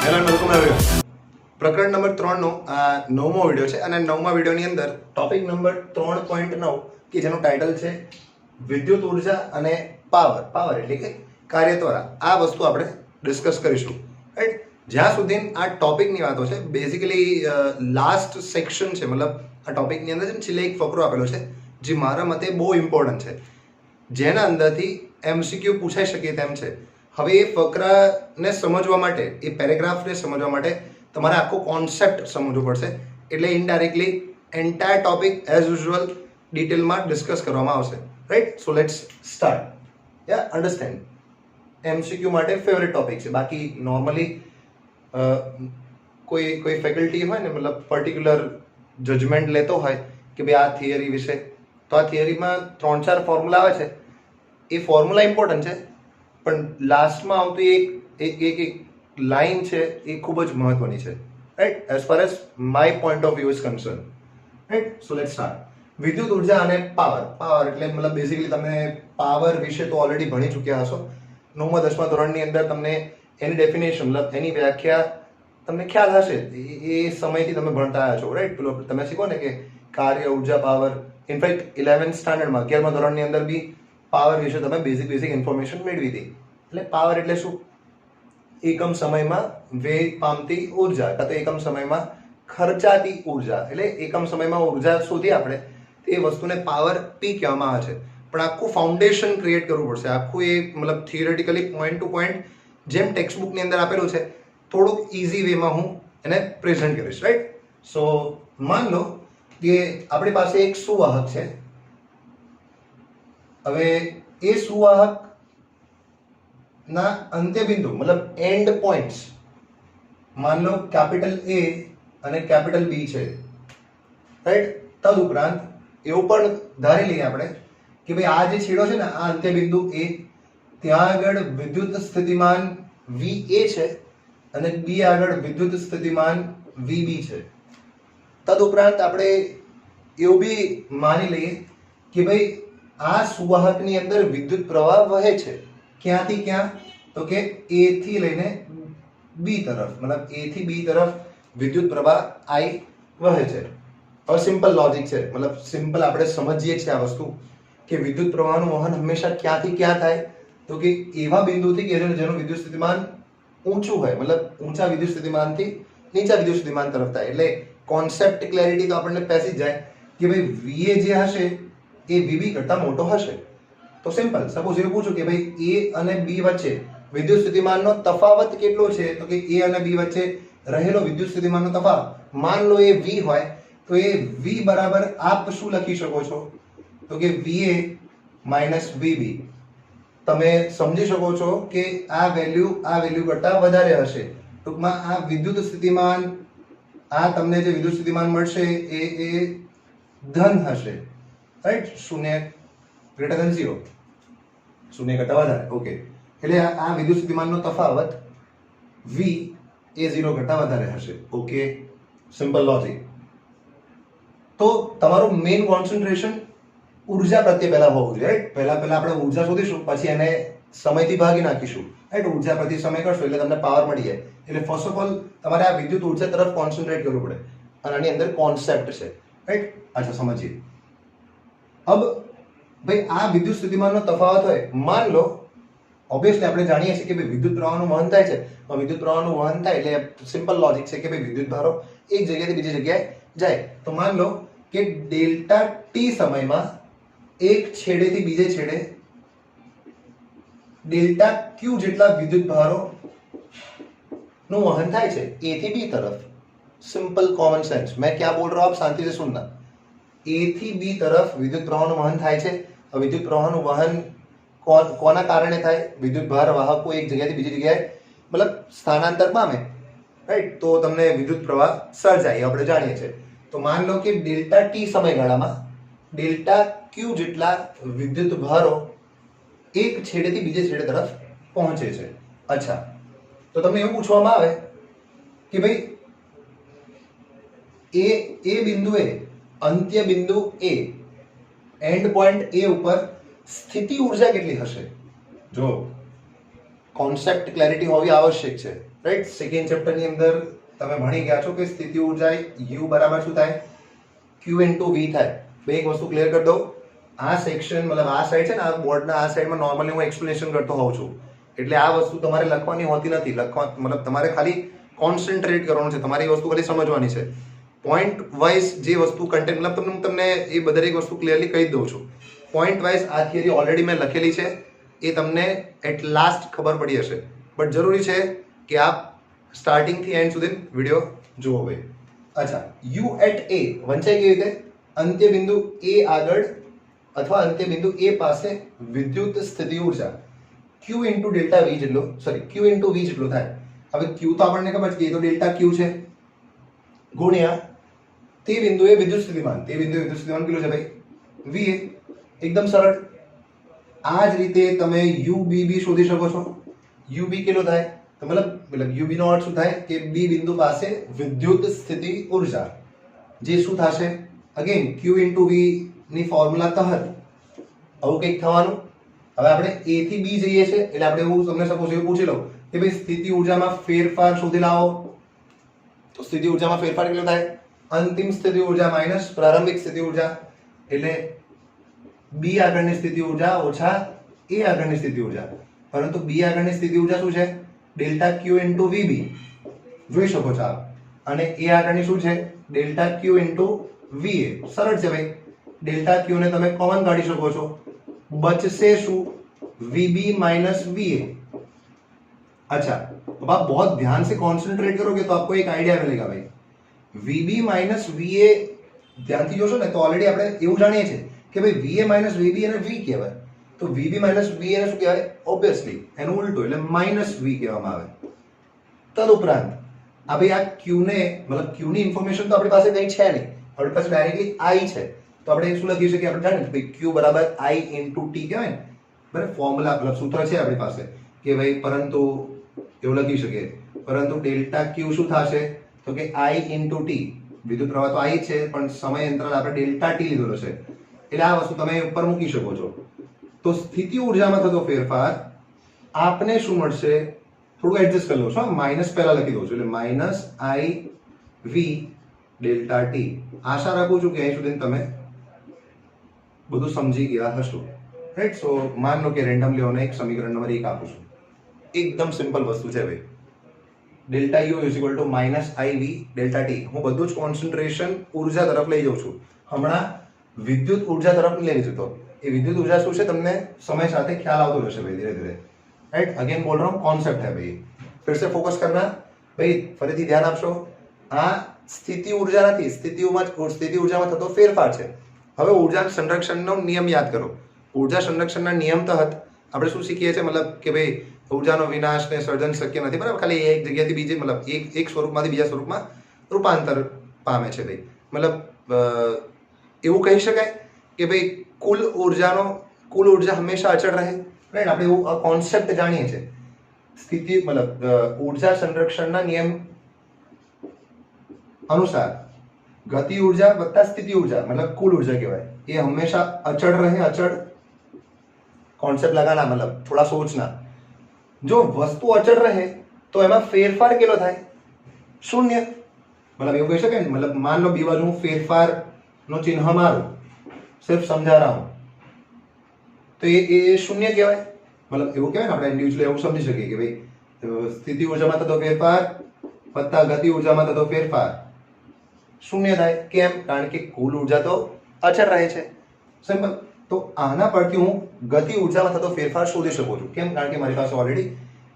Hello welcome everyone. પ્રકરણ number 3 નો આ નવમો વિડિયો છે અને નવમા વિડિયોની અંદર ટોપિક નંબર 3.9 કે જેનું ટાઇટલ છે વિદ્યુત ઉર્જા અને પાવર એટલે કે કાર્ય દ્વારા આ વસ્તુ આપણે ડિસ્કસ કરીશું. રાઈટ, જ્યાં સુધી આ ટોપિકની વાતો છે બેઝિકલી લાસ્ટ સેક્શન છે, મતલબ આ ટોપિકની અંદર છેલ્લે એક ફકરો આપેલો છે જે મારા મતે બહુ ઇમ્પોર્ટન્ટ છે, જેના અંદરથી એમસીક્યુ પૂછાઈ શકે તેમ છે. હવે એ ફકરાને સમજવા માટે, એ પેરેગ્રાફને સમજવા માટે તમારે આખો કોન્સેપ્ટ સમજવો પડશે. એટલે indirectly entire topic as usual ડિટેલમાં ડિસ્કસ કરવામાં આવશે. Right, so let's start. Yeah understand, MCQ માટે ફેવરેટ ટોપિક છે. બાકી નોર્મલી કોઈ ફેકલ્ટી હોય ને, મતલબ પર્ટિક્યુલર જજમેન્ટ લેતો હોય કે ભાઈ આ થિયરી વિશે, તો આ થિયરીમાં 3-4 ફોર્મ્યુલા આવે છે. એ ફોર્મ્યુલા ઇમ્પોર્ટન્ટ છે, પણ લાસ્ટમાં આવતી એક લાઈન છે એ ખૂબ જ મહત્વની છે. Right, as far as my point of view is concern. Right, so let's start. વિદ્યુત ઉર્જા અને પાવર એટલે મતલબ બેઝિકલી તમે પાવર વિશે તો ઓલરેડી ભણી ચૂક્યા હશો. 9મા 10મા ધોરણની અંદર તમને એની ડેફિનેશન, મતલબ એની વ્યાખ્યા તમને ખ્યાલ હશે. એ સમયથી તમે ભણતા આવ્યા છો. રાઈટ, પેલો તમે શીખો ને કે કાર્ય, ઉર્જા, પાવર. ઇનફેક્ટ 11th સ્ટાન્ડર્ડમાં 11મા ધોરણની અંદર બી પાવર વિશે તમે બેઝિક ઇન્ફોર્મેશન મેળવી હતી. એટલે પાવર એટલે શું? એકમ સમયમાં વેગ પામતી ઉર્જા, કાં તો એકમ સમયમાં ખર્ચાતી ઉર્જા. એટલે એકમ સમયમાં ઉર્જા શોધી આપણે તે વસ્તુને પાવર પી કહેવામાં આવે છે. પણ આખું ફાઉન્ડેશન ક્રિએટ કરવું પડશે. આખું એ મતલબ થિયરેટિકલી પોઈન્ટ ટુ પોઈન્ટ જેમ ટેક્સ્ટ બુકની અંદર આપેલું છે, થોડુંક ઇઝી વેમાં હું એને પ્રેઝન્ટ કરીશ. રાઈટ, સો માન લો કે આપણી પાસે એક સુવાહક છે. હવે એ સુવાહક ના અંત્યબિંદુ, મતલબ એન્ડ પોઈન્ટ્સ, માન લો કેપિટલ A અને કેપિટલ B છે. રાઈટ, તદ ઉપરાંત એવું પણ ધારી લઈએ આપણે કે ભાઈ આ જે છેડો છે ને, આ અંત્યબિંદુ A, ત્યાં આગળ વિદ્યુત સ્થિતિમાન VA છે અને B આગળ વિદ્યુત સ્થિતિમાન VB છે. તદ ઉપરાંત આપણે એવું બી માની લઈએ કે ભાઈ આ સુવાહકની અંદર વિદ્યુત પ્રવાહ વહે છે. ક્યાંથી ક્યાં? તો કે A થી લઈને B તરફ, મતલબ A થી B તરફ વિદ્યુત પ્રવાહ I વહે છે. હવે સિમ્પલ લોજિક છે, મતલબ સિમ્પલ આપણે સમજીએ છીએ આ વસ્તુ કે વિદ્યુત પ્રવાહનું વહન હંમેશા ક્યાંથી ક્યાં થાય? તો કે એવા બિંદુથી કે જેનું વિદ્યુત સ્થિતિમાન ઊંચું હોય, મતલબ ઊંચા વિદ્યુત સ્થિતિમાનથી નીચા વિદ્યુત સ્થિતિમાન તરફ થાય. એટલે કોન્સેપ્ટ ક્લેરિટી તો આપણને પેસી જાય કે ભાઈ VA જે હશે એ VB કરતા મોટો હશે. તો સિમ્પલ, સપોઝ એવું પૂછું કે ભાઈ A અને B વચ્ચે વિદ્યુત સ્થિતિમાનનો તફાવત કેટલો છે? તો કે A અને B વચ્ચે રહેલો વિદ્યુત સ્થિતિમાનનો તફાવત માન લો એ V હોય, તો એ V બરાબર આપ શું લખી શકો છો? તો કે VA માઇનસ VB. તમે સમજી શકો છો કે આ વેલ્યુ કરતા વધારે હશે. ટૂંકમાં આ વિદ્યુત સ્થિતિમાન, આ તમને જે વિદ્યુત સ્થિતિમાન મળશે એ ધન હશે. રાઈટ, 0 ગ્રેટર ધેન 0, 0 કરતા વધારે. ઓકે, એટલે આ વિદ્યુત સ્થિતિમાનનો તફાવત V એ 0 કરતા વધારે હશે. Okay, simple logic. તો તમારું મેઇન કોન્સન્ટ્રેશન ઉર્જા પ્રત્યે પહેલા હોવું જોઈએ. રાઈટ, પહેલા આપણે ઉર્જા શોધીશું, પછી એને સમયથી ભાગી નાખીશું. રાઈટ, ઉર્જા પ્રતિ સમય કરશો એટલે તમને પાવર મળી જાય. એટલે ફર્સ્ટ ઓફ ઓલ તમારે આ વિદ્યુત ઉર્જા તરફ કોન્સન્ટ્રેટ કરવું પડે અને આની અંદર કોન્સેપ્ટ છે. રાઈટ, અચ્છા સમજીએ. અબ ભાઈ આ વિદ્યુત સ્થિતિમાનનો તફાવત હોય, માન લો ઓબ્વિયસલી આપણે જાણીએ છીએ કે ભાઈ વિદ્યુત પ્રવાહનું વહન થાય છે. તો વિદ્યુત પ્રવાહનું વહન થાય એટલે સિમ્પલ લોજિક છે કે ભાઈ વિદ્યુત ભારો એક જગ્યાએથી બીજી જગ્યાએ જાય. તો માન લો કે ડેલ્ટા T સમયમાં એક છેડેથી બીજે છેડે ડેલ્ટા Q જેટલા વિદ્યુત ભારો નું વહન થાય છે A થી B तरफ. सिंपल कॉमन सेंस, मैं क्या बोल रहा हूं आप शांति से सुनना. A થી B તરફ વિદ્યુત પ્રવાહનું વહન થાય છે. વિદ્યુત પ્રવાહનું વહન કોના કારણે થાય? વિદ્યુત ભાર વાહકો એક જગ્યાએથી બીજી જગ્યાએ મતલબ સ્થાનાંતર પામે. રાઈટ, તો તમને વિદ્યુત પ્રવાહ સર્જાય, આપણે જાણીએ છીએ. તો માન લો કે ડેલ્ટા T સમયગાળામાં ડેલ્ટા Q જેટલા વિદ્યુત ભારો એક છેડેથી બીજે છેડે તરફ પહોંચે છે. અચ્છા, તો તમને એવું પૂછવામાં આવે કે ભાઈ એ બિંદુએ, અંત્ય બિંદુ A, એન્ડ પોઈન્ટ A ઉપર સ્થિતિ ઉર્જા કેટલી હશે? જો કોન્સેપ્ટ ક્લેરિટી હોવી આવશ્યક છે, રાઈટ. સેકન્ડ ચેપ્ટરની અંદર તમે ભણી ગયા છો કે સ્થિતિ ઉર્જા યુ બરાબર શું થાય, ક્યુ ઇન્ટુ વી થાય. બે એક વસ્તુ ક્લિયર કરી દઉં. આ સેક્શન મતલબ આ સાઈડ છે ને, આ બોર્ડના આ સાઈડમાં નોર્મલી હું એક્સપ્લેનેશન કરતો હોઉં છું, એટલે આ વસ્તુ તમારે લખવાની હોતી નથી. મતલબ તમારે ખાલી કોન્સન્ટ્રેટ કરવાનું છે, તમારી વસ્તુ ખાલી સમજવાની છે. પોઈન્ટ વાઇઝ જે વસ્તુ કન્ટેન્ટ મતલબ તમને એ દરેક વસ્તુ ક્લિયરલી કહી દઉં છું. પોઈન્ટ વાઇઝ આ થિયરી ઓલરેડી મેં લખેલી છે, એ તમને એટ લાસ્ટ ખબર પડી હશે, બટ જરૂરી છે કે આપ સ્ટાર્ટિંગથી એન્ડ સુધી વિડીયો જુઓ ભાઈ. અચ્છા, યુ એટ એ વંચાઈ કેવી રીતે, અંત્ય બિંદુ એ આગળ અથવા અંત્ય બિંદુ એ પાસે વિદ્યુત સ્થિતિ ઉર્જા ક્યુ ઇન્ટુ ડેલ્ટા વી જેટલો, સોરી ક્યુ ઇન્ટુ વી જેટલો થાય. હવે ક્યુ તો આપણને ખબર છે કે એ તો ડેલ્ટા ક્યુ છે, ગુણ્યા તે બિંદુએ વિદ્યુત સ્થિતિમાન, તે બિંદુએ વિદ્યુત સ્થિતિમાન કેટલું છે ભાઈ, વી. એકદમ સરળ. આ જ રીતે તમે યુબીબી શોધી શકો છો. યુબી કેટલો થાય, તો મતલબ યુબી નો અર્થ શું થાય કે બી બિંદુ પાસે વિદ્યુત સ્થિતિ ઉર્જા, જે શું થશે અગેન ક્યુ ઇન્ટુ વી ની ફોર્મ્યુલા તહત આવું કંઈક થવાનું. હવે આપણે એ થી બી જઈએ છીએ એટલે આપણે એવું તમને સપોઝ એવું પૂછી લો કે ભાઈ સ્થિતિ ઉર્જામાં ફેરફાર શોધી લાવો, તો સ્થિતિ ઉર્જામાં ફેરફાર કેટલો થાય, અંતિમ સ્થિતિ ઉર્જા માઇનસ પ્રારંભિક સ્થિતિ ઉર્જા, એટલે બી આગળની સ્થિતિ ઉર્જા ઓછા એ આગળની સ્થિતિ ઉર્જા. પરંતુ બી આગળની સ્થિતિ ઉર્જા શું છે, ડેલ્ટા ક્યુ ઇન્ટુ વીબી જોઈ શકો છો આપ, અને એ આગળની શું છે, ડેલ્ટા ક્યુ ઇન્ટુ વીએ. સરળ છે ભાઈ, ડેલ્ટા ક્યુ ને તમે કોમન કાઢી શકો છો, बचसे શું, वीबी माइनस वीए. अच्छा, अब आप बहुत ध्यान से कॉन्सेंट्रेट करोगे तो आपको एक आइडिया मिलेगा भाई. वीबी माइनस वीए ધ્યાનથી જોશો ને તો ઓલરેડી આપણે એવું જાણીએ છીએ કે ભાઈ વીએ માઇનસ વીબી એને વી કહેવાય, તો વીબી માઇનસ વી એને શું કહેવાય, ઓબ્વિયસલી એનું ઉલટું એટલે માઇનસ વી કહેવામાં આવે. તદુપરાંત આ ભાઈ આ ક્યુ ને મતલબ ક્યુ ની ઇન્ફોર્મેશન તો આપણી પાસે કઈ છે નહીં, આપણી પાસે ડાયરેક્ટલી આઈ છે, તો આપણે શું લખી શકીએ, આપણે જાણીએ ભાઈ ક્યુ બરાબર આઈ ઇન્ટુ ટી કહેવાય ને, બરાબર. ફોર્મ્યુલા મતલબ સૂત્ર છે આપણી પાસે કે ભાઈ પરંતુ એવું લખી શકીએ, પરંતુ ડેલ્ટા ક્યુ શું થશે તો કે આઈ ઇન્ટુ ટી, વિદ્યુત પ્રવાહ તો આઈ છે પણ સમય અંતરાલ આપણે ડેલ્ટા ટી લીધેલો છે, એટલે આ વસ્તુ તમે ઉપર મૂકી શકો છો. તો સ્થિતિ ઉર્જામાં થતો ફેરફાર આપને શું મળશે, થોડું એડજસ્ટ કરી લો છો, માઇનસ પહેલા લખી દઉં છું, એટલે minus I V delta T. આશા રાખું છું કે અહીં સુધી તમે બધું સમજી ગયા હશો, રાઈટ. સો માન લો કે રેન્ડમલી હું એક સમીકરણ નંબર 1 આપું છું, એકદમ સિમ્પલ વસ્તુ છે ભાઈ, delta U is equal to minus I V delta T. હું બધું જ કોન્સન્ટ્રેશન ઉર્જા તરફ લઈ જાઉં છું, હમણાં વિદ્યુત ઉર્જા તરફ લઈ જતો. એ વિદ્યુત ઉર્જા શું છે તમને સમય સાથે ખ્યાલ આવતો રહેશે ભાઈ, ધીરે ધીરે, राइट. अगेन बोल रहा हूँ कॉन्सेप्ट है भाई, फिर से फोकस करना भाई, ફરીથી ધ્યાન આપશો. આ સ્થિતિ ઉર્જા નથી, સ્થિતિ ઉર્જામાં થતો ફેરફાર છે. હવે ઉર્જા સંરક્ષણનો નિયમ યાદ કરો. ઉર્જા સંરક્ષણના નિયમ તહત આપણે શું શીખીએ છીએ, મતલબ કે ભાઈ ઉર્જાનો વિનાશ ને સર્જન શક્ય નથી, બરાબર. ખાલી એક જગ્યાથી બીજી મતલબ એક સ્વરૂપમાંથી બીજા સ્વરૂપમાં રૂપાંતર પામે છે ભાઈ. મતલબ એવું કહી શકાય કે ભાઈ કુલ ઉર્જા હંમેશા અચળ રહે, રાઈટ. આપણે એવું કોન્સેપ્ટ જાણીએ છીએ. સ્થિતિ મતલબ ઉર્જા સંરક્ષણના નિયમ અનુસાર ગતિ ઉર્જા વત્તા સ્થિતિ ઉર્જા મતલબ કુલ ઉર્જા કહેવાય, એ હંમેશા અચળ રહે. અચળ કોન્સેપ્ટ લગાના મતલબ થોડા સોચના. જો વસ્તુ અચળ રહે તો એમાં ફેરફાર કેટલો થાય, શૂન્ય. મતલબ એવું કહી શકાય ને, મતલબ मान लो बी बाजू હું ફેરફાર નો ચિહ્ન મારું, સિર્ફ સમજા રહા હું, તો એ શૂન્ય કહેવાય. મતલબ એવું કહેવાય ને આપણે ઇન્ડિવિજ્યુઅલી એવું સમજી શકીએ કે ભાઈ સ્થિતિ ઉર્જામાં થતો ફેરફાર વત્તા ગતિ ઉર્જામાં થતો ફેરફાર શૂન્ય થાય. કેમ? કારણ કે કુલ ઉર્જા તો અચળ રહે છે. સિમ્પલ. તો આના પરથી હું ગતિ ઉર્જામાં થતો ફેરફાર શોધી શકું છું. કેમ? કારણ કે મારી પાસે ઓલરેડી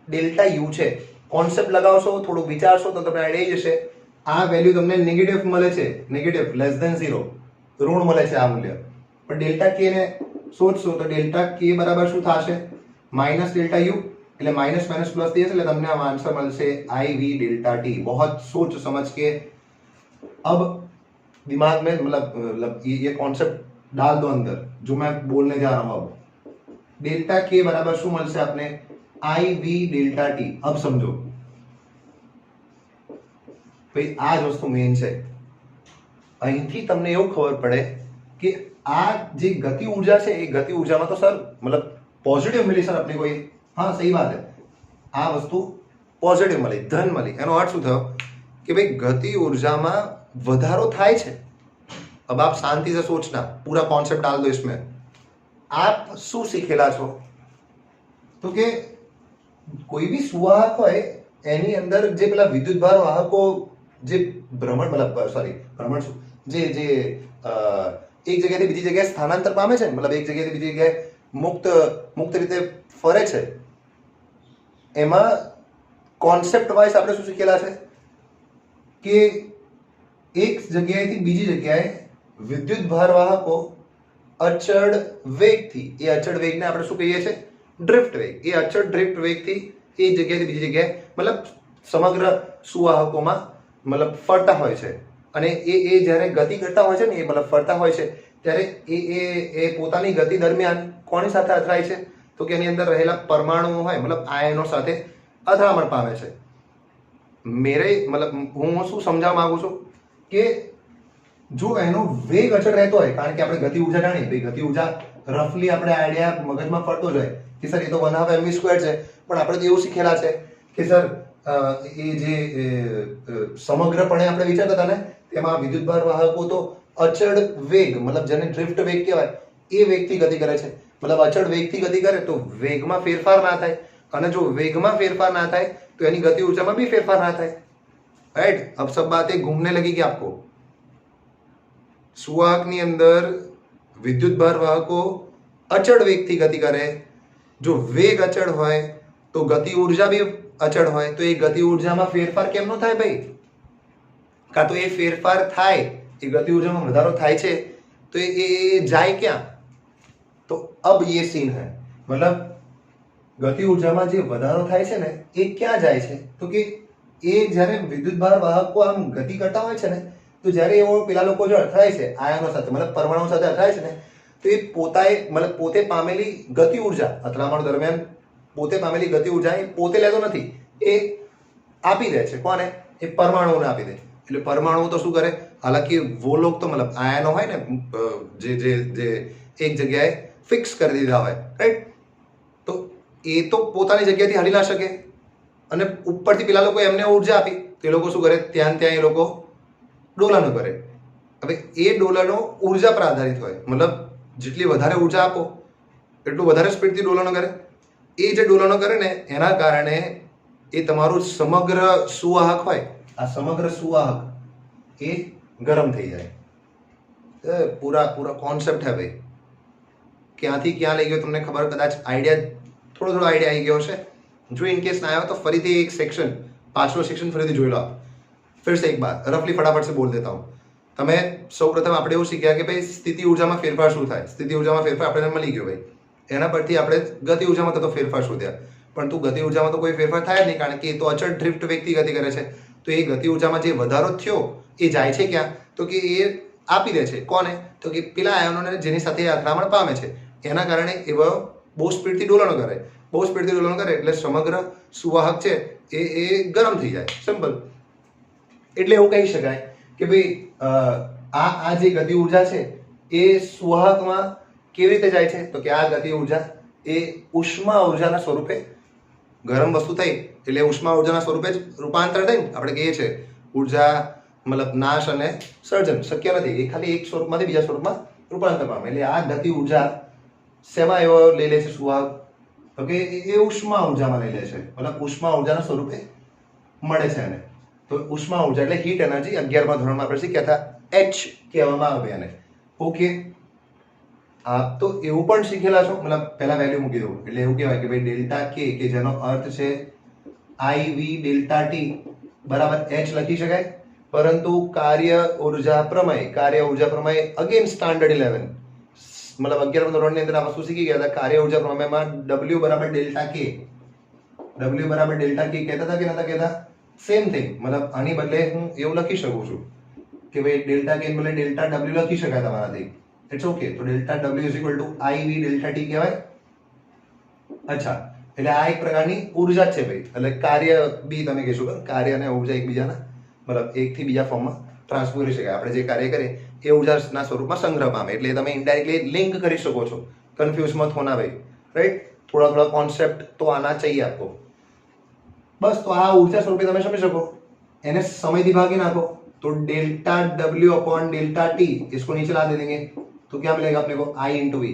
ડેલ્ટા યુ છે. કોન્સેપ્ટ લગાવશો, થોડું વિચારશો તો તમને આઈડિયા જશે. આ વેલ્યુ તમને નેગેટિવ મળે છે, નેગેટિવ લેસ ધેન 0, ઋણ મળે છે આ મૂલ્ય. પણ ડેલ્ટા કે ને સોચશો તો ડેલ્ટા કે બરાબર શું થશે, માઇનસ ડેલ્ટા યુ, એટલે માइनस माइनस प्लस दिया એટલે તમને આ આન્સર મળશે आई वी डेल्टा टी. बहुत सोच समझ के अब दिमाग में मतलब ये कॉन्सेप्ट डाल दो अंदर जो मैं बोलने जा रहा हूं. अब डेल्टा के बराबर શું મળશે આપને, आई वी डेल्टा टी. अब समझो ભાઈ આ જ વસ્તુ મેઇન છે. અહીંથી તમને એવું ખબર પડે કે આ જે ગતિ ऊर्जा છે એ ગતિ ऊर्जा માં તો સર मतलब पॉजिटिव मिली सर अपने को ये, हाँ सही बात है, આ વસ્તુ પોઝિટિવ મળી, ધન મળી. એનો અર્થ શું થયો કે ભાઈ ગતિ ऊर्जाમાં વધારો થાય છે. अब आप शांति से सोचना, पूरा कॉन्सेप्ट डाल दो इसमें. आप શું શીખેલા છો તો કે કોઈ બી સુવાહક હોય એની અંદર જે પેલા વિદ્યુત ભાર વાહકો જે ભ્રમણ મતલબ સોરી ભ્રમણ શું જે એક જગ્યાએથી બીજી જગ્યાએ સ્થાનાંતર પામે છે, મતલબ એક જગ્યાએથી બીજી જગ્યાએ મુક્ત રીતે ફરે છે, એમાં કોન્સેપ્ટ વાઇઝ આપણે શું શીખેલા છે કે એક જગ્યાએથી બીજી જગ્યાએ વિદ્યુત ભાર વાહકો અચળ વેગથી, એ અચળ વેગને આપણે શું કહીએ છીએ? ડ્રિફ્ટ વેગ. એ અચળ ડ્રિફ્ટ વેગથી એક જગ્યાએથી બીજી જગ્યાએ મતલબ સમગ્ર સુવાહકોમાં મતલબ ફરતા હોય છે. અને એ જ્યારે ગતિ કરતા હોય છે ને, એ મતલબ ફરતા હોય છે ત્યારે એ પોતાની ગતિ દરમિયાન કોની સાથે અથડાય છે તો કે એની અંદર રહેલા પરમાણુઓ હોય મતલબ આયનો સાથે અથડામણ પામે છે. મતલબ હું શું સમજાવવા માંગુ છું કે જો એનો વેગ અચળ રહેતો હોય, કારણ કે આપણે ગતિ ઊર્જા જાણીએ, ગતિ ઊર્જા રફલી આપણે આઈડિયા મગજમાં ફરતો જ હોય કે સર એ તો 1/2 mv² છે, પણ આપણે તો એવું શીખેલા છે કે સર એ જે સમગ્રપણે આપણે વિચારતા હતા ને તેમાં વિદ્યુતભાર વાહકો તો અચળ વેગ મતલબ જેને ડ્રિફ્ટ વેગ કહેવાય એ વેગથી ગતિ કરે છે. મતલબ અચળ વેગથી ગતિ કરે તો વેગમાં ફેરફાર ના થાય, અને જો વેગમાં ફેરફાર ના થાય તો એની ગતિ ઊર્જામાં भी फेरफार ना થાય. राइट? अब सब बातें घूमने लगी कि आपको. सुवाहकની અંદર વિદ્યુત ભાર વાહકો અચળ વેગથી ગતિ કરે. જો વેગ અચળ હોય તો ગતિ ઊર્જા भी અચળ હોય, તો એ ગતિ ઊર્જામાં ફેરફાર કેમ ન થાય ભાઈ? કાં તો એ ફેરફાર થાય, એ ગતિ ઊર્જામાં વધારો થાય છે તો એ જાય ક્યાં? તો अब ये सीन है. मतलब ગતિ ઊર્જામાં જે વધારો થાય છે ને એ ક્યાં જાય છે તો કે એ જ્યારે વિદ્યુત ભાર વાહકો આમ ગતિ કરતા હોય છે ને તો જ્યારે એવો પેલા લોકો જો અથડાય છે આયનો સાથે મતલબ પરમાણુ સાથે અથડાય છે ને તો એ પોતે પામેલી ગતિ ઊર્જા અથડામણ દરમિયાન પોતે પામેલી ગતિ ઊર્જા એ પોતે લેતો નથી, એ આપી દે છે. કોને? એ પરમાણુઓને આપી દે. એટલે પરમાણુ તો શું કરે? હાલાકી વો લોગ તો મતલબ આયનો હોય ને જે એક જગ્યાએ ફિક્સ કરી દીધા હોય, રાઈટ? તો એ તો પોતાની જગ્યાથી હલી ના શકે, અને ઉપરથી પેલા લોકો એમને ઉર્જા આપી તો એ લોકો શું કરે? ત્યાં એ લોકો ડોલનો કરે. હવે એ ડોલનો ઉર્જા પર આધારિત હોય, મતલબ જેટલી વધારે ઉર્જા આપો એટલું વધારે સ્પીડથી ડોલનો કરે. એ જે ડોલનો કરે ને એના કારણે એ તમારું સમગ્ર સુવાહક હોય, આ સમગ્ર સુવાહક એ ગરમ થઈ જાય. પૂરા કોન્સેપ્ટ હે ભાઈ. ક્યાંથી ક્યાં લઈ ગયો તમને ખબર, કદાચ આઈડિયા થોડો આઈડિયા આવી ગયો છે. જો ઇન કેસ ના આવ્યો તો ફરીથી એક સેક્શન, પાછલો સેક્શન ફરીથી જોઈ લો. फिर से एक बार रफली फटाफट से बोल देता हूँ. તમે સૌપ્રથમ આપણે એવું શીખ્યા કે ભાઈ સ્થિતિ ઊર્જામાં ફેરફાર શું થાય. સ્થિતિ ઊર્જામાં ફેરફાર આપણે મળી ગયો ભાઈ. એના પરથી આપણે ગતિ ઊર્જામાં થતો ફેરફાર શોધ્યા. પણ તું ગતિ ઊર્જામાં તો કોઈ ફેરફાર થાય જ નહીં, કારણ કે એ તો અચળ ડ્રિફ્ટ વેગથી ગતિ કરે છે. તો એ ગતિ ઊર્જામાં જે વધારો થયો એ જાય છે ક્યાં તો કે એ આપી દે છે. કોને? તો કે પેલા આયનોને જેની સાથે અથડામણ પામે છે એના કારણે એવો બહુ સ્પીડથી ડોલનો કરે. બહુ સ્પીડથી ડોલનો કરે એટલે સમગ્ર સુવાહક છે એ ગરમ થઈ જાય. સિમ્પલ. એટલે એવું કહી શકાય કે ભાઈ આ જે ગતિ ઊર્જા છે એ સુવાહકમાં કેવી રીતે જાય છે તો કે આ ગતિ ઊર્જા એ ઉષ્મા ઊર્જાના સ્વરૂપે ગરમ વસ્તુ થઈ એટલે ઉષ્મા ઊર્જાના સ્વરૂપે જ રૂપાંતર થઈને આપણે કહીએ છીએ ઊર્જા મતલબ નાશ અને સર્જન શક્ય નથી. એ ખાલી એક સ્વરૂપમાંથી બીજા સ્વરૂપમાં રૂપાંતર પામે. એટલે આ ગતિ ઊર્જા શેમાં એવો લઈ લે છે સુવાહક તો કે એ ઉષ્મા ઊર્જામાં લઈ લે છે, મતલબ ઉષ્મા ઊર્જાના સ્વરૂપે મળે છે એને. તો ઉષ્મા ઊર્જા એટલે હીટ એનર્જી 11મા ધોરણમાં આપણે શીખ્યા હતા, H કહેવામાં આવે એને. ઓકે, આપ તો એવું પણ શીખેલા છો, મતલબ પહેલા વેલ્યુ મૂકી દઉં એટલે એવું કહેવાય કે ભાઈ ડેલ્ટા કે જેનો અર્થ છે IV ડેલ્ટા T બરાબર H લખી શકાય. પરંતુ કાર્ય ઊર્જા પ્રમેય અગેન સ્ટાન્ડર્ડ 11 મતલબ 11મા ધોરણની અંદર આ વસ્તુ શીખી ગયા હતા. કાર્ય ઊર્જા પ્રમેયમાં W બરાબર ડેલ્ટા K કહેતા હતા કે નતા કહેતા? Same thing. મતલબ આની બદલે હું એવું લખી શકું છું કે ભાઈ ડેલ્ટા કે બદલે ડેલ્ટા W લખી શકાય તમારાથી. It's okay. તો delta W IV delta T કહેવાય. અચ્છા, એટલે આ એક પ્રકારની ઊર્જા જ છે ભાઈ. એટલે કાર્ય બી તમે કહેશો કે કાર્ય અને ઊર્જા એકબીજાના મતલબ એકથી બીજા ફોર્મમાં ટ્રાન્સફર કરી શકાય. આપણે જે કાર્ય કરીએ એ ઊર્જાના સ્વરૂપમાં સંગ્રહ પામે. એટલે તમે ઇનડાયરેક્ટલી લિંક કરી શકો છો. કન્ફ્યુઝ મત હોના ભાઈ. રાઈટ? થોડા કોન્सेप्ट तो आना चाहिए आपको. बस तो आ ऊर्जा स्वरूपे તમે સમજી શકો એને સમયથી ભાગી નાખો तो delta W upon delta T इसको नीचे ला दे देंगे तो क्या मिलेगा अपने को I इंटू V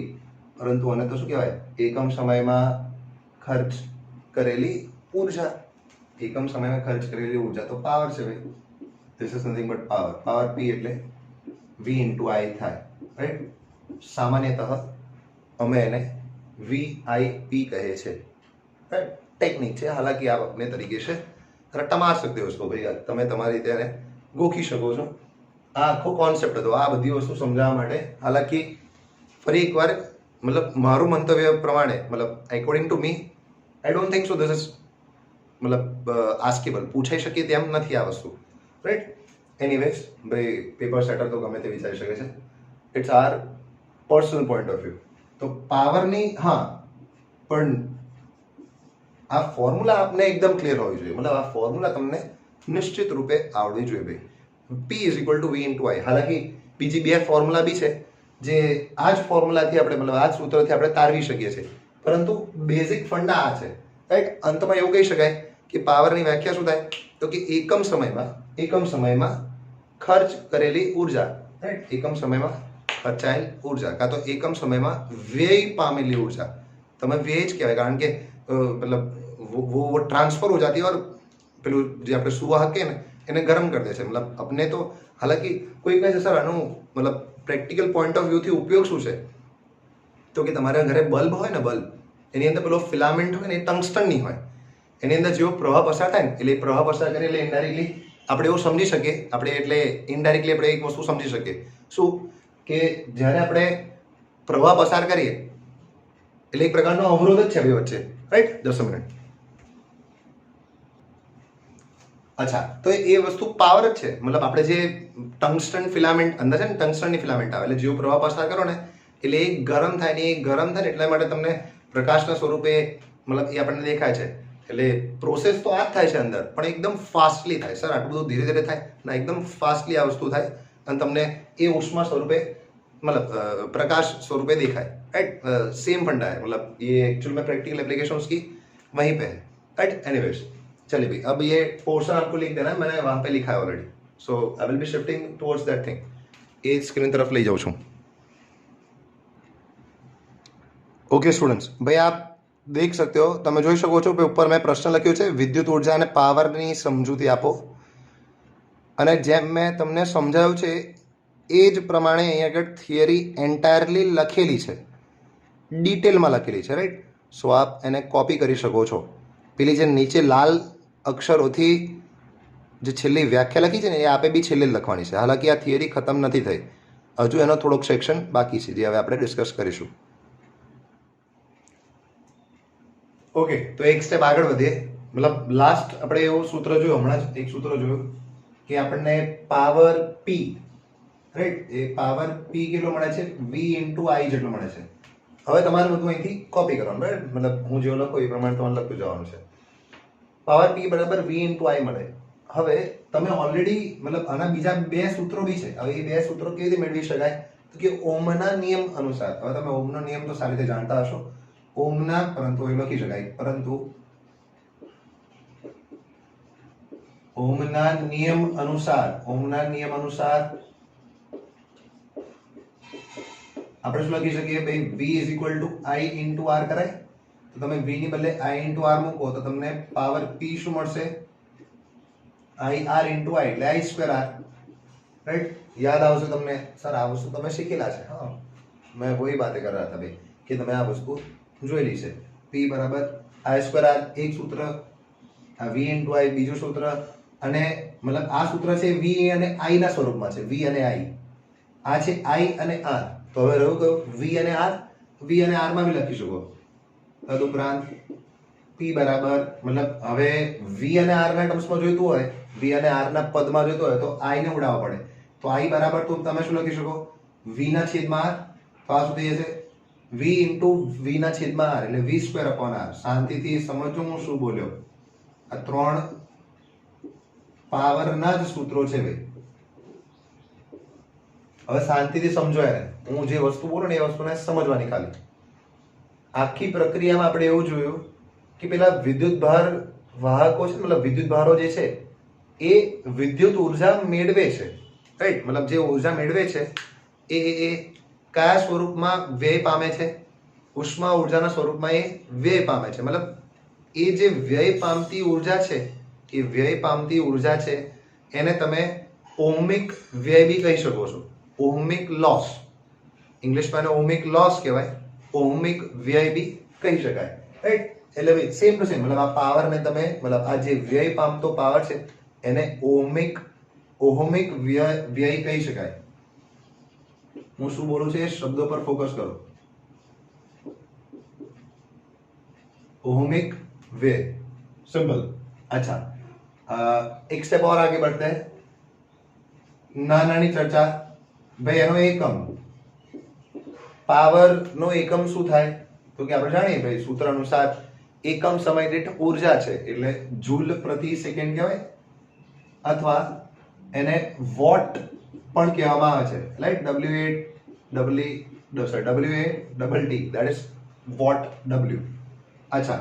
परंतु आने तो શું કહેવાય એકમ સમયમાં ખર્ચ કરેલી ઊર્જા એકમ સમયમાં ખર્ચ કરેલી ઊર્જા તો પાવર છે ભાઈ this is nothing but power P એટલે V into I થાય રાઈટ સામાન્યતઃ અમે એને VIP કહે છે રાઈટ ટેકનિક છે હાલાકી આ अपने तरीके से रट्टा मार सकते हो उसको भाई તમે તમારી રીતે એને ગોખી શકો છો આ આખો કોન્સેપ્ટ હતો આ બધી વસ્તુ સમજાવવા માટે હાલાકી ફરી એકવાર मतलब મારું મંતવ્ય પ્રમાણે मतलब according to me I don't think so this is मतलब આસ્કેબલ પૂછાઈ શકે તેમ નથી આ વસ્તુ રાઈટ એનીવેઝ ભાઈ પેપર સેટર તો ગમે તે વિચારી શકે છે it's are personal point of view તો પાવરની હા પણ આ ફોર્મ્યુલા આપને એકદમ ક્લિયર હોવી જોઈએ मतलब આ ફોર્મ્યુલા તમને નિશ્ચિત રૂપે આવડવી જોઈએ ભાઈ P is equal two V into I હાલાકી બીજી બે ફોર્મ્યુલા બી છે જે આ જ ફોર્મ્યુલાથી આપણે मतलब આ જ સૂત્રથી આપણે તારવી શકીએ છીએ પરંતુ બેઝિક ફંડા આ છે રાઈટ અંતમાં એવું કહી શકાય કે પાવરની વ્યાખ્યા શું થાય તો કે એકમ સમયમાં ખર્ચ કરેલી ઊર્જા રાઈટ એકમ સમયમાં ખર્ચાયેલ ઊર્જા કાં તો એકમ સમયમાં વ્યય પામેલી ઊર્જા તમે વ્યય જ કહેવાય કારણ કે मतलब वो ट्रांसफर हो जाती है और પેલું જે આપણે સુવાહક કે ને એને ગરમ કરી દે છે मतलब अपने तो हालांकि કોઈ કહે છે સર આનું मतलब પ્રેક્ટિકલ પોઈન્ટ ઓફ વ્યૂથી ઉપયોગ શું છે તો કે તમારા ઘરે બલ્બ હોય ને બલ્બ એની અંદર પેલો ફિલામેન્ટ હોય ને એ ટંગસ્ટનની હોય એની અંદર જેવો પ્રવાહ પસાર થાય ને એટલે એ પ્રવાહ પસાર કરે એટલે ઇનડાયરેક્ટલી આપણે એવું સમજી શકીએ આપણે એટલે ઇનડાયરેક્ટલી આપણે એક વસ્તુ સમજી શકીએ શું કે જ્યારે આપણે પ્રવાહ પસાર કરીએ એટલે એક પ્રકારનો અવરોધ જ છે બે વચ્ચે રાઈટ 10 મિનિટ અચ્છા તો એ વસ્તુ પાવર જ છે मतलब આપણે જે ટંગસ્ટન ફિલામેન્ટ અંદર છે ને ટંગસ્ટનની ફિલામેન્ટ આવે એટલે જેવો પ્રવાહ પસાર કરો ને એટલે એ ગરમ થાય ને એ ગરમ થાય ને એટલા માટે તમને પ્રકાશના સ્વરૂપે मतलब એ આપણને દેખાય છે એટલે પ્રોસેસ તો આ જ થાય છે અંદર પણ એકદમ ફાસ્ટલી થાય સર આટલું બધું ધીરે ધીરે થાય ના એકદમ ફાસ્ટલી આ વસ્તુ થાય અને તમને એ ઉષ્મા સ્વરૂપે मतलब प्रकाश स्वरूपे दिखाए राइट सेम फंडा है मतलब ये एक्चुअल में प्रैक्टिकल एप्लीकेशन उसकी वहीं पे है राइट एनीवेज चलिए भाई अब ये पोर्शन आपको लिख देना है मैंने वहाँ पे लिखा है already so I will be shifting towards that thing ये स्क्रीन तरफ ले जाऊँ છું ओके स्टूडेंट्स भाई आप देख सकते हो તમે જોઈ શકો છો કે ઉપર મેં પ્રશ્ન લખ્યો છે વિદ્યુત ઉર્જા અને પાવરની સમજૂતી આપો અને જેમ મેં તમને સમજાવ્યું છે એ જ પ્રમાણે અહીંયા આગળ થિયરી એન્ટાયરલી લખેલી છે ડિટેલમાં લખેલી છે રાઈટ સો આપ એને કોપી કરી શકો છો પેલી જે નીચે લાલ અક્ષરોથી જે છેલ્લી વ્યાખ્યા લખી છે ને એ આપે બી છેલ્લે લખવાની છે હાલાકી આ થિયરી ખતમ નથી થઈ હજુ એનો થોડોક સેક્શન બાકી છે જે હવે આપણે ડિસ્કસ કરીશું ઓકે તો એક સ્ટેપ આગળ વધીએ મતલબ લાસ્ટ આપણે એવું સૂત્ર જોયું હમણાં જ એક સૂત્ર જોયું કે આપણને પાવર પી રાઈટ એ પાવર પી કેટલો મળે છે V ઇન્ટુ I જેટલો મળે છે હવે તમારે બધું અહીંથી કોપી કરવાનું રાઈટ મતલબ હું જેવું લખું એ પ્રમાણે તમારે લખતું જવાનું છે પાવર પી બરાબર V ઇન્ટુ I મળે હવે તમે ઓલરેડી મતલબ આના બીજા બે સૂત્રો બી છે હવે એ બે સૂત્રો કેવી રીતે મેળવી શકાય તો કે ઓમના નિયમ અનુસાર હવે તમે ઓમનો નિયમ તો સારી રીતે જાણતા હશો ઓમના પરંતુ એ લખી શકાય પરંતુ ઓમના નિયમ અનુસાર આપણે શું લખી શકીએ ભાઈ V is equal two I into R કરાય તો તમે V ની બદલે I ઇન્ટુ R મૂકો તો તમને પાવર P શું મળશે IR ઇન્ટુ I એટલે I સ્ક્વેર R રાઈટ યાદ આવશે તમને સર આ વસ્તુ તમે શીખેલા છે હા मैं वही बातें कर रहा था भाई कि તમે આ વસ્તુ જોયેલી છે P બરાબર I સ્ક્વેર R એક સૂત્ર આ V ઇન્ટુ I બીજું સૂત્ર અને મતલબ આ સૂત્ર છે V અને I ના સ્વરૂપમાં છે V અને I આ છે I અને R તો હવે રહ્યું કયું V અને R માં બી લખી શકો તદુપરાંત P બરાબર મતલબ હવે V અને R ના ટર્મ્સમાં જોઈતું હોય V અને R ના પદમાં જોઈતું હોય તો I ને ઉડાવવા પડે તો I બરાબર તો તમે શું લખી શકો V ના છેદમાં R તો આ શું થઈ જશે V ઇન્ટુ V ના છેદમાં R એટલે V સ્ક્વેર અપોન R શાંતિથી સમજો હું શું બોલ્યો આ ત્રણ પાવરના જ સૂત્રો છે ભાઈ હવે શાંતિથી સમજો એને હું જે વસ્તુ બોલું ને એ વસ્તુને સમજવાની ખાલી આખી પ્રક્રિયામાં આપણે એવું જોયું કે પેલા વિદ્યુત ભાર વાહકો છે મતલબ વિદ્યુત ભારો જે છે એ વિદ્યુત ઉર્જા મેળવે છે, રાઈટ? મતલબ જે ઉર્જા મેળવે છે એ કયા સ્વરૂપમાં વ્યય પામે છે? ઉષ્મા ઉર્જાના સ્વરૂપમાં એ વ્યય પામે છે. મતલબ એ જે વ્યય પામતી ઉર્જા છે એ વ્યય પામતી ઉર્જા છે એને તમે ઓહમિક વ્યય બી કહી શકો છો. ઓહમિક લોસ, ઇંગ્લિશમાં એને ઓહમિક લોસ કહેવાય, ઓહમિક વ્યય બી કહી શકાય, રાઈટ? એટલે સેમ ટુ સેમ, મતલબ આ પાવરને તમે મતલબ આ જે વ્યય પામતો પાવર છે એને ઓહમિક વ્યય કહી શકાય. હું શું બોલું છું એ શબ્દો પર ફોકસ કરો. ओहमिक व्यय, सिंपल. अच्छा, एक स्टेप और आगे बढ़ते हैं. नानी चर्चा. भाई एनो एकम पावर नो एकम શું થાય? તો કે આપણે જાણીએ ભાઈ સૂત્ર અનુસાર એકમ સમય દીઠ ઉર્જા છે એટલે જૂલ પ્રતિ સેકન્ડ કહેવાય અથવા એને વોટ પણ કહેવામાં આવે છે, right? WA that is watt W. અચ્છા,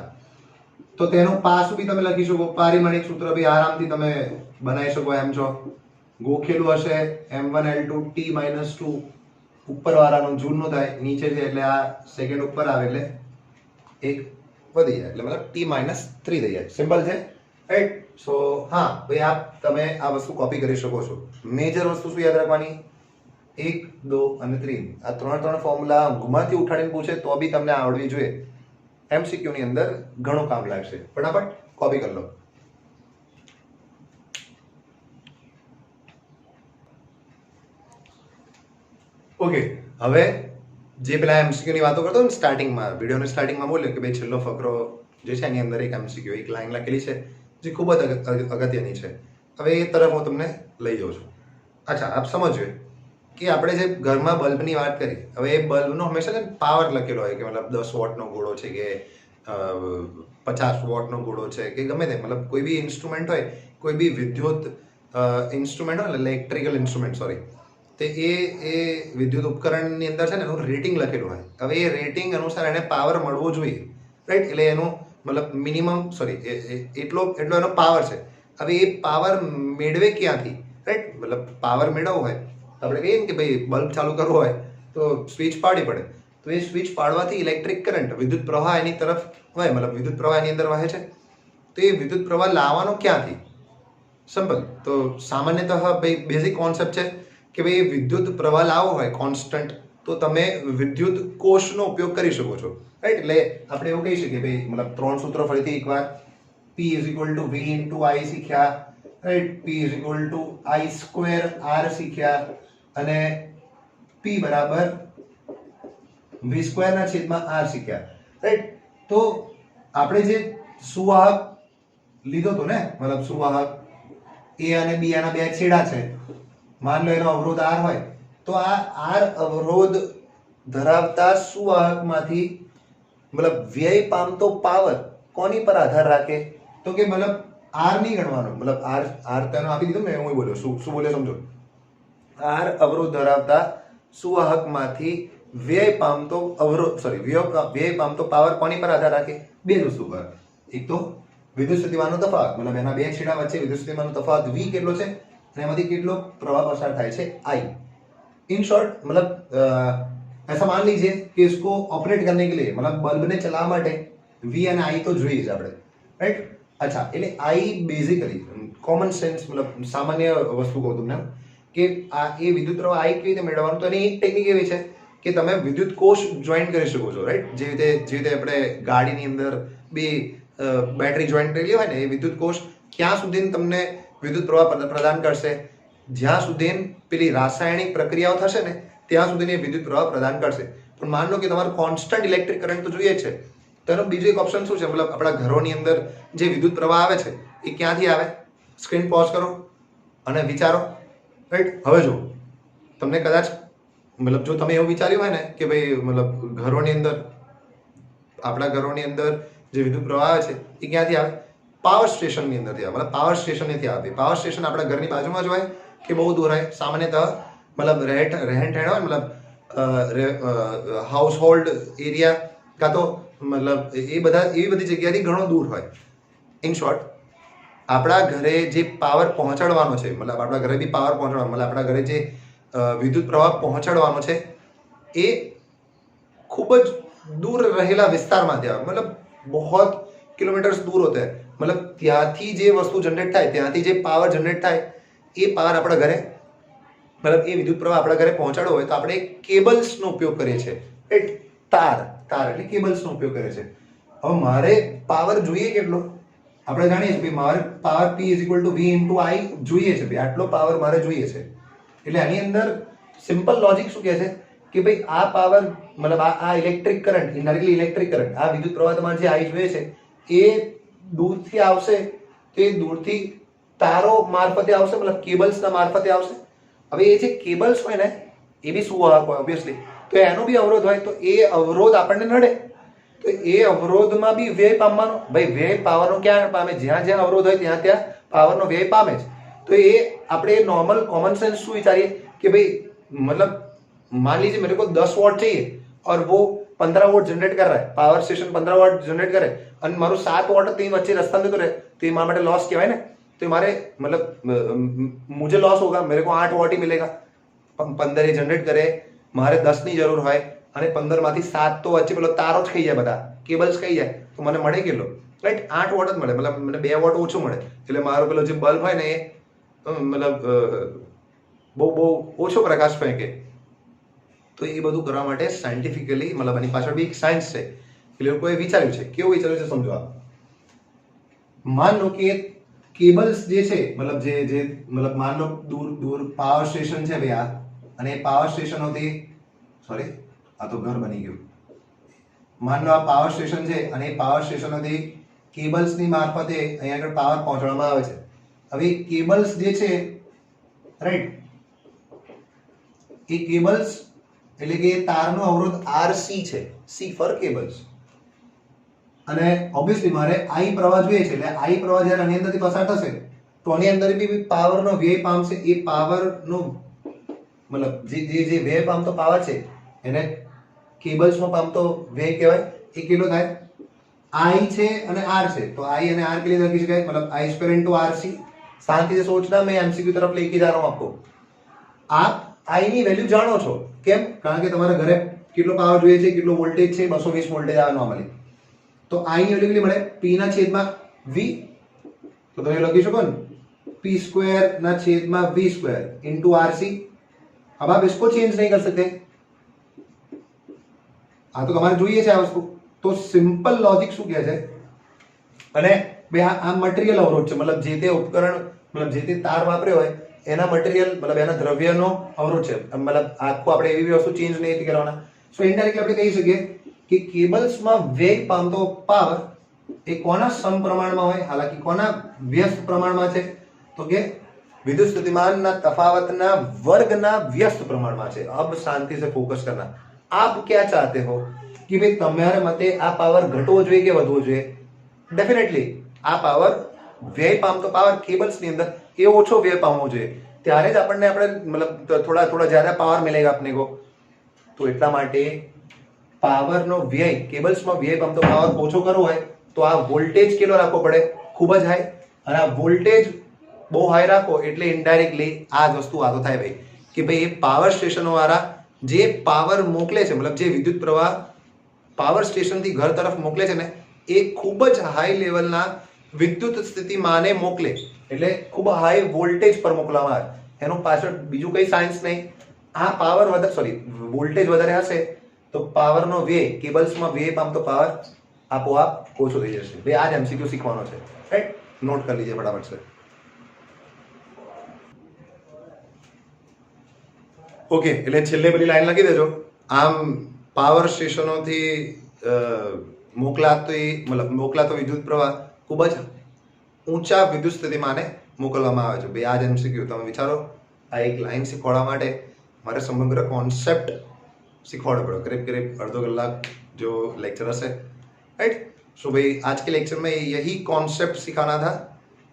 તો તેનું પાસું બી તમે લખી શકો, પારિમાણિક સૂત્ર બી આરામથી તમે બનાવી શકો એમ છો. ગોખેલું હશે M1L2 T - 2 ઉપર વાળાનું જૂલનું થાય, નીચે છે એટલે આ સેકન્ડ ઉપર આવે એટલે એક વધી જાય એટલે મતલબ T - 3 થઈ જાય. સિમ્પલ છે, રાઈટ? સો હા ભાઈ આપ તમે આ વસ્તુ કોપી કરી શકો છો. મેજર વસ્તુ શું યાદ રાખવાની? 1, 2 અને 3 આ ત્રણ ફોર્મ્યુલા ઘુમાથી ઉઠાડીને પૂછે તો બી તમને આવડવી જોઈએ. MCQ ની અંદર ઘણું કામ લાગશે. ફટાફટ કોપી કરી લો. ઓકે, હવે જે પેલા MCQ ની વાતો કરતો ને સ્ટાર્ટિંગમાં, વિડીયોની સ્ટાર્ટિંગમાં બોલ્યો કે ભાઈ છેલ્લો ફકરો જે છે એની અંદર એક MCQ એક લાઈન લખેલી છે જે ખૂબ જ અગત્યની છે. હવે એ તરફ હું તમને લઈ જાઉં છું. અચ્છા, આપ સમજો કે આપણે જે ઘરમાં બલ્બની વાત કરી, હવે એ બલ્બનો હંમેશા પાવર લખેલો હોય કે મતલબ 10 વોટનો ગોળો છે કે 50 વોટનો ગોળો છે કે ગમે તે, મતલબ કોઈ બી ઇન્સ્ટ્રુમેન્ટ હોય, કોઈ બી વિદ્યુત ઇન્સ્ટ્રુમેન્ટ હોય, ઇલેક્ટ્રિકલ ઇન્સ્ટ્રુમેન્ટ સોરી, તે એ વિદ્યુત ઉપકરણની અંદર છે ને એનું રેટિંગ લખેલું હોય. હવે એ રેટિંગ અનુસાર એને પાવર મળવો જોઈએ, રાઈટ? એટલે એનું મતલબ મિનિમમ એટલો એનો પાવર છે. હવે એ પાવર મેળવે ક્યાંથી, રાઈટ? મતલબ પાવર મેળવવો હોય આપણે કહીએ ને કે ભાઈ બલ્બ ચાલુ કરવો હોય તો સ્વિચ પાડવી પડે, તો એ સ્વિચ પાડવાથી ઇલેક્ટ્રિક કરંટ વિદ્યુત પ્રવાહ એની તરફ વહે, મતલબ વિદ્યુત પ્રવાહ એની અંદર વહે છે. તો એ વિદ્યુત પ્રવાહ લાવવાનો ક્યાંથી? સિમ્પલ. તો સામાન્યતઃ ભાઈ બેઝિક કોન્સેપ્ટ છે કે ભાઈ વિદ્યુત પ્રવાહ લાવવો હોય કોન્સ્ટન્ટ તો તમે વિદ્યુત કોષનો ઉપયોગ કરી શકો છો, રાઈટ? એટલે આપણે એવું કહી શકીએ ભાઈ મતલબ ત્રણ સૂત્રો ફરીથી એકવાર. P = V × I શીખ્યા, રાઈટ? P = I²R શીખ્યા અને P = V²/R શીખ્યા, રાઈટ? તો આપણે જે સુવાહક લીધો તો ને, મતલબ સુવાહક A અને B આના બે છેડા છે, માન લો એનો અવરોધ R હોય તો આ R અવરોધ ધરાવતા સુવાહકમાંથી મતલબ વ્યય પામતો પાવર કોની પર આધાર રાખે? તો કે મતલબ R નહીં ગણવાનો, મતલબ R તેનો આપી દીધું મેં, હું બોલ્યો શું બોલ્યો સમજો. R અવરોધ ધરાવતા સુવાહકમાંથી વ્યય પામતો વ્યય પામતો પાવર કોની પર આધાર રાખે? બે જ વસ્તુ પર. એક તો વિદ્યુત સ્થિતિમાનનો તફાવત, મતલબ એના બે છેડા વચ્ચે વિદ્યુત સ્થિતિમાનનો તફાવત V કેટલો છે અને એમાંથી કેટલો प्रवाह पसार થાય છે I. इन शॉर्ट मतलब ऐसा मान लीजिए कि इसको ऑपरेट करने के लिए मतलब बल्ब ने चलावा માટે V અને I તો જોઈએ જ આપણે, રાઈટ? અચ્છા, એટલે I બેઝિકલી કોમન સેન્સ મતલબ સામાન્ય વસ્તુ કહું તમને કે આ એ વિદ્યુત પ્રવાહ I કેવી રીતે મેળવવાનો, તો એની એક ટેકનિક એવી છે કે તમે વિદ્યુત કોષ જોઈન કરી શકો છો, રાઈટ? જે રીતે આપણે ગાડીની અંદર બે બેટરી જોઈન કરેલી હોય ને, એ વિદ્યુત કોષ ક્યાં સુધી તમને વિદ્યુત પ્રવાહ પ્રદાન કરશે? જ્યાં સુધી પેલી રાસાયણિક પ્રક્રિયાઓ થશે ને ત્યાં સુધી વિદ્યુત પ્રવાહ પ્રદાન કરશે. પણ માન લો કે તમારે કોન્સ્ટન્ટ ઇલેક્ટ્રિક કરંટ તો જોઈએ છે, તો એનો બીજો એક ઓપ્શન શું છે? મતલબ આપણા ઘરોની અંદર જે વિદ્યુત પ્રવાહ આવે છે એ ક્યાંથી આવે? સ્ક્રીન પોઝ કરો અને વિચારો, રાઈટ? હવે જો તમને કદાચ મતલબ જો તમે એવું વિચાર્યું હોય ને કે ભાઈ મતલબ આપણા ઘરોની અંદર જે વિદ્યુત પ્રવાહ આવે છે એ ક્યાંથી આવે? પાવર સ્ટેશનની અંદરથી આવે, મતલબ પાવર સ્ટેશનથી આવે. પાવર સ્ટેશન આપણા ઘરની બાજુમાં જ હોય કે બહુ દૂર હોય? સામાન્યતઃ મતલબ રહેણ ઠેણ હોય, મતલબ હાઉસ હોલ્ડ એરિયા કાં તો મતલબ એવી બધી જગ્યાથી ઘણો દૂર હોય. ઇન શોર્ટ આપણા ઘરે જે પાવર પહોંચાડવાનો છે, મતલબ આપણા ઘરે બી પાવર પહોંચાડવાનો, મતલબ આપણા ઘરે જે વિદ્યુત પ્રવાહ પહોંચાડવાનો છે એ ખૂબ જ दूर रहेला વિસ્તારમાંથી આવે, મતલબ बहुत કિલોમીટર્સ દૂર હોતા है, મતલબ ત્યાંથી જે વસ્તુ જનરેટ થાય, ત્યાંથી જે પાવર જનરેટ થાય એ પાવર આપણા ઘરે, મતલબ એ વિદ્યુત પ્રવાહ આપણા ઘરે પહોંચાડવો હોય તો આપણે કેબલ્સનો ઉપયોગ કરીએ છીએ, રાઈટ? તાર એટલે કેબલ્સનો ઉપયોગ કરીએ છીએ. હવે મારે પાવર જોઈએ કેટલો, આપણે જાણીએ છીએ મારે પાવર P = V × I જોઈએ છે, આટલો પાવર મારે જોઈએ છે. એટલે આની અંદર સિમ્પલ લોજિક શું કહે છે કે ભાઈ આ પાવર, મતલબ આ electric current, indirectly electric current, આ વિદ્યુત પ્રવાહ તમારે જે I જોઈએ છે એ દૂરથી આવશે, તો એ દૂરથી તારો મારફતે આવશે, મતલબ કેબલ્સના મારફતે આવશે. હવે એ જે કેબલ્સ હોય ને એ બી સુવાહક હોય ઓબ્વિયસલી, તો એનો બી અવરોધ હોય, તો એ અવરોધ આપણને નડે, તો એ અવરોધમાં બી વ્યય પામવાનો. ભાઈ વ્યય પાવરનો ક્યાં પામે? જ્યાં જ્યાં અવરોધ હોય ત્યાં ત્યાં પાવરનો વ્યય પામે જ. તો એ આપણે નોર્મલ કોમન સેન્સ શું વિચારીએ કે ભાઈ मतलब मान लीजिए मेरे को 10 वॉट चाहिए और वो 15 वोट जनरेट कर रहा है, पावर स्टेशन 15 वोट जनरेट करे અને મારું 7 वोट तीन वच्चे रास्ता में तो रहे, तो ये मारा માટે लॉस કહેવાય ને. तो मारे मतलब मुझे लॉस होगा, मेरे को 8 वोट ही मिलेगा. 15 એ जनरेट करे, મારે 10 ની જરૂર હોય અને 15 માંથી 7 તો વચ્ચે પેલો તારો જ ખાઈ જાય, બધા કેબલ્સ ખાઈ જાય, તો મને મળે કેટલો? રાઈટ, 8 વોટ જ મળે, મતલબ મને 2 વોટ ઓછું મળે. એટલે મારો પેલો જે બલ્બ હોય ને એ મતલબ બહુ ઓછો પ્રકાશ ફેંકે. તો એ બધું કરવા માટે સાયન્ટિફિકલી, મતલબ આની પાછળ બી એક સાયન્સ છે. એટલે લોકોએ વિચાર્યું છે. કેવું વિચાર્યું છે સમજો. આપ માન લો કે કેબલ્સ જે છે, મતલબ જે મતલબ માન લો દૂર પાવર સ્ટેશન છે ભાઈ આ, અને એ પાવર સ્ટેશનોથી, સોરી આ તો ઘર બની ગયું, માન લો આ પાવર સ્ટેશન છે અને એ પાવર સ્ટેશનોથી કેબલ્સની મારફતે અહીંયા આગળ પાવર પહોંચાડવામાં આવે છે. હવે કેબલ્સ જે છે, રાઈટ, એ કેબલ્સ એટલે કે તારનો અવરોધ RC છે, C ફોર કેબલ્સ. અને ઓબ્વિયસલી મારે I પ્રવાહ જોઈએ છે, એટલે I પ્રવાહ જ્યારે આની અંદરથી પસાર થશે તો આની અંદર બી પાવરનો વ્યય પામશે. એ પાવરનો મતલબ જે વ્યય પામતો પાવર છે એને કેબલ્સમાં પામતો વ્યય કહેવાય. એ કેટલો થાય? I છે અને R છે, તો I અને R के लिए લખી શકાય, मतलब I² × RC. शांति से सोचना, मैं MCQ तरफ लेके जा रहा हूं आपको. आप I ની વેલ્યુ જાણો છો, કેમ? કારણ કે તમારા ઘરે કેટલો પાવર જોઈએ છે, કેટલો વોલ્ટેજ છે, 220 વોલ્ટેજ આવે નોર્મલી. તો I ની વેલ્યુ કેટલી મળે? P/V. તો તમે લખી શકો ને P²/V² × RC. अब आप इसको चेंज नहीं कर सकते, આ તો તમારે જોઈએ છે આ વસ્તુ. તો સિમ્પલ લોજિક શું કહે છે, અને ભાઈ આ મટીરિયલ અવરોધ છે, મતલબ જે તે ઉપકરણ, મતલબ જે તે તાર વાપર્યો હોય એના મટીરિયલ, મતલબ એના દ્રવ્યનો અવરોધ છે. મતલબ આખું આપણે એવી વસ્તુ ચેન્જ નહીં કરવાના. સો ઇનડાયરેક્ટલી આપણે કહી શકીએ કે કેબલ્સમાં વ્યય પામતો પાવર એ કોના સમપ્રમાણમાં હોય? હાલાકી કોના વ્યસ્ત પ્રમાણમાં છે? તો કે વિદ્યુત સ્થિતિમાનના તફાવતના વર્ગના વ્યસ્ત પ્રમાણમાં છે. अब शांति से फोकस करना. आप क्या चाहते हो कि भाई તમારે મતે આ પાવર ઘટવો જોઈએ કે વધવો જોઈએ? ડેફિનેટલી આ પાવર વ્યય પામતો પાવર કેબલ્સની અંદર એ ઓછો વ્યય પામવો જોઈએ, ત્યારે જ આપણને મતલબ થોડા જ્યાદા પાવર મિલેગા આપને કો. તો એટલા માટે પાવરનો વ્યય, કેબલ્સમાં વ્યય પામતો પાવર ઓછો કરવો હોય તો આ વોલ્ટેજ કેટલો રાખવો પડે? ખૂબ જ હાઈ. અને આ વોલ્ટેજ બહુ હાઈ રાખો એટલે ઇનડાયરેક્ટલી આ જ વસ્તુ આતો થાય ભાઈ કે ભાઈ એ પાવર સ્ટેશનો વાળા જે પાવર મોકલે છે, મતલબ જે વિદ્યુત પ્રવાહ પાવર સ્ટેશનથી ઘર તરફ મોકલે છે ને, એ ખૂબ જ હાઈ લેવલના વિદ્યુત સ્થિતિમાને મોકલે, એટલે ખૂબ હાઈ વોલ્ટેજ પર મોકલવામાં આવે. એનું પાછળ બીજું કઈ સાયન્સ નહીં. આ પાવર વોલ્ટેજ વધારે હશે તો પાવરનો વ્યય, કેબલ્સમાં વ્યય પામતો પાવર આપોઆપ ઓછો થઈ જશે. ભાઈ આ જ MCQ શીખવાનો છે, રાઈટ? નોટ કરી લીजिए फटाफट से. ઓકે, એટલે છેલ્લે પેલી લાઈન લખી દેજો. આમ પાવર સ્ટેશનોથી મોકલાતો વિદ્યુત પ્રવાહ ખૂબ જ ઊંચા વિદ્યુત સ્થિતિમાને મોકલવામાં આવે છે. ભાઈ આ જ MCQ તમે વિચારો. આ એક લાઈન શીખવાડવા માટે મારે સમગ્ર કોન્સેપ્ટ શીખવાડવો પડ્યો. करीब અડધો કલાક जो लेक्चर હશે, राइट? सो भाई आज के लेक्चर में यही कॉन्सेप्ट सिखाना था,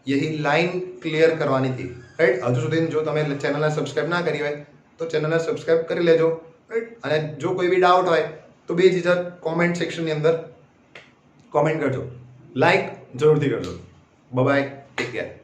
यही लाइन क्लियर करवानी थी, राइट? હજુ સુધી જો તમે ચેનલને સબસ્ક્રાઇબ ના કરી હોય તો ચેનલને સબસ્ક્રાઇબ કરી લેજો, રાઈટ? અને જો કોઈ બી ડાઉટ હોય તો બેઝિઝક કોમેન્ટ સેક્શનની અંદર કોમેન્ટ કરજો, લાઈક જરૂરથી કરજો. Bye take care.